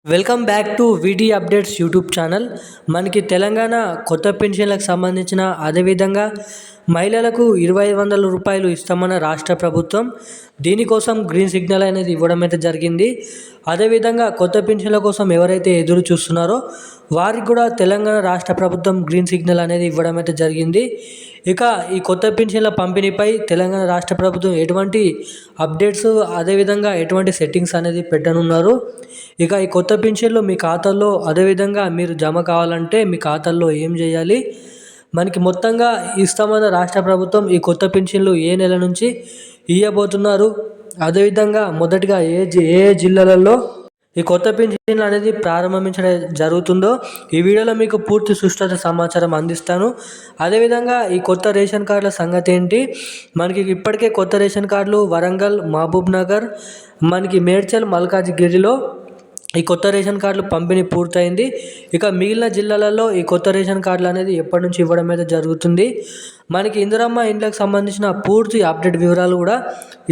Welcome back to వీటీ updates YouTube channel. మనకి తెలంగాణ కొత్త పెన్షన్లకు సంబంధించిన అదేవిధంగా మహిళలకు 2500 రూపాయలు ఇస్తామన్న రాష్ట్ర ప్రభుత్వం. దీనికోసం గ్రీన్ సిగ్నల్ అనేది ఇవ్వడం అయితే జరిగింది. అదేవిధంగా కొత్త పెన్షన్ల కోసం ఎవరైతే ఎదురు చూస్తున్నారో వారికి కూడా తెలంగాణ రాష్ట్ర ప్రభుత్వం గ్రీన్ సిగ్నల్ అనేది ఇవ్వడం అయితే జరిగింది. ఇక ఈ కొత్త పెన్షన్ల పంపిణీపై తెలంగాణ రాష్ట్ర ప్రభుత్వం ఎటువంటి అప్డేట్స్ అదేవిధంగా ఎటువంటి సెట్టింగ్స్ అనేది పెట్టనున్నారు. ఇక ఈ కొత్త పెన్షన్లు మీ ఖాతాల్లో అదేవిధంగా మీరు జమ కావాలంటే మీ ఖాతాల్లో ఏం చేయాలి, మనకి మొత్తంగా ఇస్తామన్న రాష్ట్ర ప్రభుత్వం ఈ కొత్త పెన్షన్లు ఏ నెల నుంచి ఇవ్వబోతున్నారు, అదేవిధంగా మొదటిగా ఏ జిల్లాలలో ఈ కొత్త పెన్షన్లు అనేది ప్రారంభించడం జరుగుతుందో ఈ వీడియోలో మీకు పూర్తి సుష్ఠత సమాచారం అందిస్తాను. అదేవిధంగా ఈ కొత్త రేషన్ కార్డుల సంగతి ఏంటి, మనకి ఇప్పటికే కొత్త రేషన్ కార్డులు వరంగల్, మహబూబ్ నగర్, మనకి మేడ్చల్, మల్కాజ్గిరిలో ఈ కొత్త రేషన్ కార్డులు పంపిణీ పూర్తయింది. ఇక మిగిలిన జిల్లాలలో ఈ కొత్త రేషన్ కార్డులు అనేది ఎప్పటి నుంచి ఇవ్వడం అయితే జరుగుతుంది. మనకి ఇందిరమ్మ ఇండ్లకు సంబంధించిన పూర్తి అప్డేట్ వివరాలు కూడా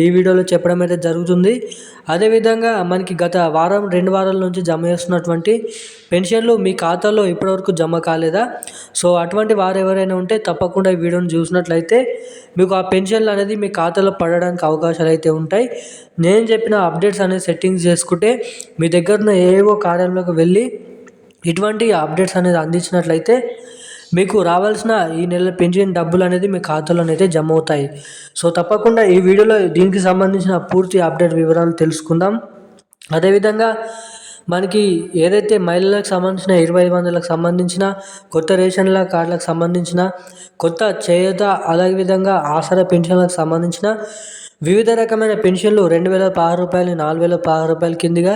ఈ వీడియోలో చెప్పడం అయితే జరుగుతుంది. అదేవిధంగా మనకి గత వారం 2 వారాల నుంచి జమ చేస్తున్నటువంటి పెన్షన్లు మీ ఖాతాలో ఇప్పటివరకు జమ కాలేదా, సో అటువంటి వారు ఎవరైనా ఉంటే తప్పకుండా ఈ వీడియోని చూసినట్లయితే మీకు ఆ పెన్షన్లు అనేది మీ ఖాతాలో పడడానికి అవకాశాలు అయితే ఉంటాయి. నేను చెప్పిన అప్డేట్స్ అనేది సెట్టింగ్స్ చేసుకుంటే మీ దగ్గర ఉన్న ఏవో కార్యాలయంలోకి వెళ్ళి ఇటువంటి అప్డేట్స్ అనేది అందించినట్లయితే మీకు రావాల్సిన ఈ నెల పెన్షన్ డబ్బులు అనేది మీ ఖాతాలోనైతే జమ అవుతాయి. సో తప్పకుండా ఈ వీడియోలో దీనికి సంబంధించిన పూర్తి అప్డేట్ వివరాలు తెలుసుకుందాం. అదేవిధంగా మనకి ఏదైతే మహిళలకు సంబంధించిన 2500లకు సంబంధించిన కొత్త రేషన్ల కార్డులకు సంబంధించిన కొత్త చేయూత అదేవిధంగా ఆసరా పెన్షన్లకు సంబంధించిన వివిధ రకమైన పెన్షన్లు 2016 రూపాయలని 4016 రూపాయల కిందిగా,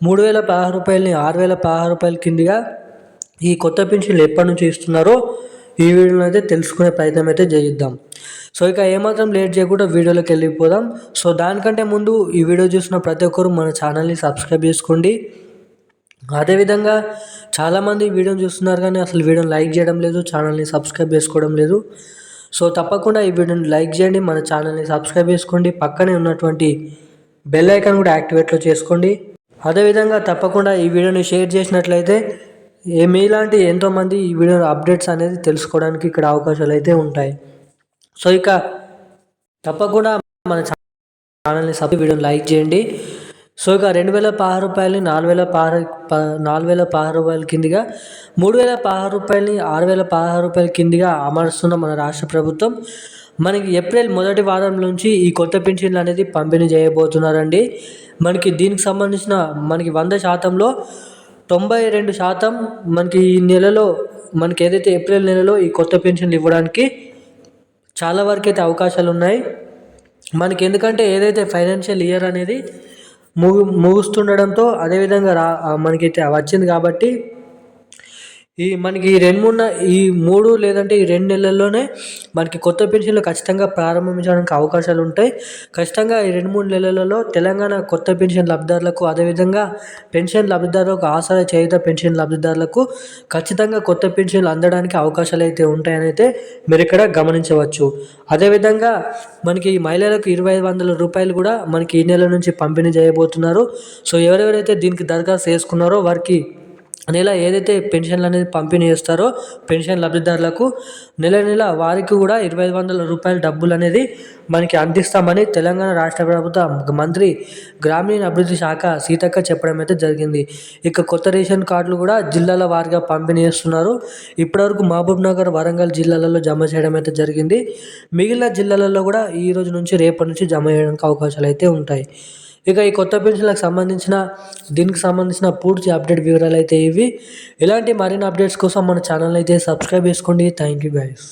3016 రూపాయలని 6016 రూపాయల కిందిగా ఈ కొత్త పెన్షన్లు ఎప్పటి నుంచి ఇస్తున్నారో ఈ వీడియోలో అయితే తెలుసుకునే ప్రయత్నం అయితే చేద్దాం. సో ఇక ఏమాత్రం లేట్ చేయకుండా వీడియోలోకి వెళ్ళిపోదాం. సో దానికంటే ముందు ఈ వీడియో చూసిన ప్రతి ఒక్కరు మన ఛానల్ని సబ్స్క్రైబ్ చేసుకోండి. అదేవిధంగా చాలామంది వీడియోని చూస్తున్నారు కానీ అసలు వీడియోని లైక్ చేయడం లేదు, ఛానల్ని సబ్స్క్రైబ్ చేసుకోవడం లేదు. సో తప్పకుండా ఈ వీడియోని లైక్ చేయండి, మన ఛానల్ని సబ్స్క్రైబ్ చేసుకోండి, పక్కనే ఉన్నటువంటి బెల్ ఐకాన్ కూడా యాక్టివేట్లో చేసుకోండి. అదేవిధంగా తప్పకుండా ఈ వీడియోని షేర్ చేసినట్లయితే మీలాంటి ఎంతోమంది ఈ వీడియో అప్డేట్స్ అనేది తెలుసుకోవడానికి ఇక్కడ అవకాశాలు అయితే ఉంటాయి. సో ఇక తప్పకుండా మన ఛానల్ని వీడియోని లైక్ చేయండి. సో ఇక 2016 రూపాయలని 4016 రూపాయల కిందిగా, 3016 రూపాయలని 6016 రూపాయల కిందిగా అమరుస్తున్న మన రాష్ట్ర ప్రభుత్వం. మనకి ఏప్రిల్ మొదటి వారం నుంచి ఈ కొత్త పెన్షన్లు అనేది పంపిణీ చేయబోతున్నారండి. మనకి దీనికి సంబంధించిన మనకి 100%లో 92% మనకి ఈ నెలలో మనకి ఏదైతే ఏప్రిల్ నెలలో ఈ కొత్త పెన్షన్లు ఇవ్వడానికి చాలా వరకు అయితే అవకాశాలు ఉన్నాయి. మనకి ఎందుకంటే ఏదైతే ఫైనాన్షియల్ ఇయర్ అనేది ముగుస్తుండడంతో అదేవిధంగా మనకైతే వచ్చింది కాబట్టి మనకి ఈ 3 లేదంటే ఈ 2 నెలల్లోనే మనకి కొత్త పెన్షన్లు ఖచ్చితంగా ప్రారంభించడానికి అవకాశాలు ఉంటాయి. ఖచ్చితంగా ఈ 2-3 నెలలలో తెలంగాణ కొత్త పెన్షన్ లబ్ధిదారులకు అదేవిధంగా పెన్షన్ లబ్ధిదారులకు ఆసరా చేయూత పెన్షన్ లబ్ధిదారులకు ఖచ్చితంగా కొత్త పెన్షన్లు అందడానికి అవకాశాలు అయితే ఉంటాయని అయితే మీరు ఇక్కడ గమనించవచ్చు. అదేవిధంగా మనకి మహిళలకు 2500 రూపాయలు కూడా మనకి ఈ నెల నుంచి పంపిణీ చేయబోతున్నారు. సో ఎవరెవరైతే దీనికి దరఖాస్తు చేసుకున్నారో వారికి నెల ఏదైతే పెన్షన్లు అనేది పంపిణీ చేస్తారో పెన్షన్ లబ్ధిదారులకు నెల వారికి కూడా 2500 రూపాయల డబ్బులు అనేది మనకి అందిస్తామని తెలంగాణ రాష్ట్ర ప్రభుత్వ మంత్రి గ్రామీణ అభివృద్ధి శాఖ సీతక్క చెప్పడం అయితే జరిగింది. ఇక కొత్త రేషన్ కార్డులు కూడా జిల్లాల వారీగా పంపిణీ చేస్తున్నారు. ఇప్పటివరకు మహబూబ్ నగర్, వరంగల్ జిల్లాలలో జమ చేయడం అయితే జరిగింది. మిగిలిన జిల్లాలలో కూడా ఈ రోజు నుంచి రేపటి నుంచి జమ చేయడానికి అవకాశాలు అయితే ఉంటాయి. ఇక ఈ కొత్త పెన్షన్లకు సంబంధించిన దీనికి సంబంధించిన పూర్తి అప్డేట్ వివరాలు అయితే ఇవి. ఇలాంటి మరిన్ని అప్డేట్స్ కోసం మన ఛానల్ అయితే సబ్స్క్రైబ్ చేసుకోండి. Thank you guys.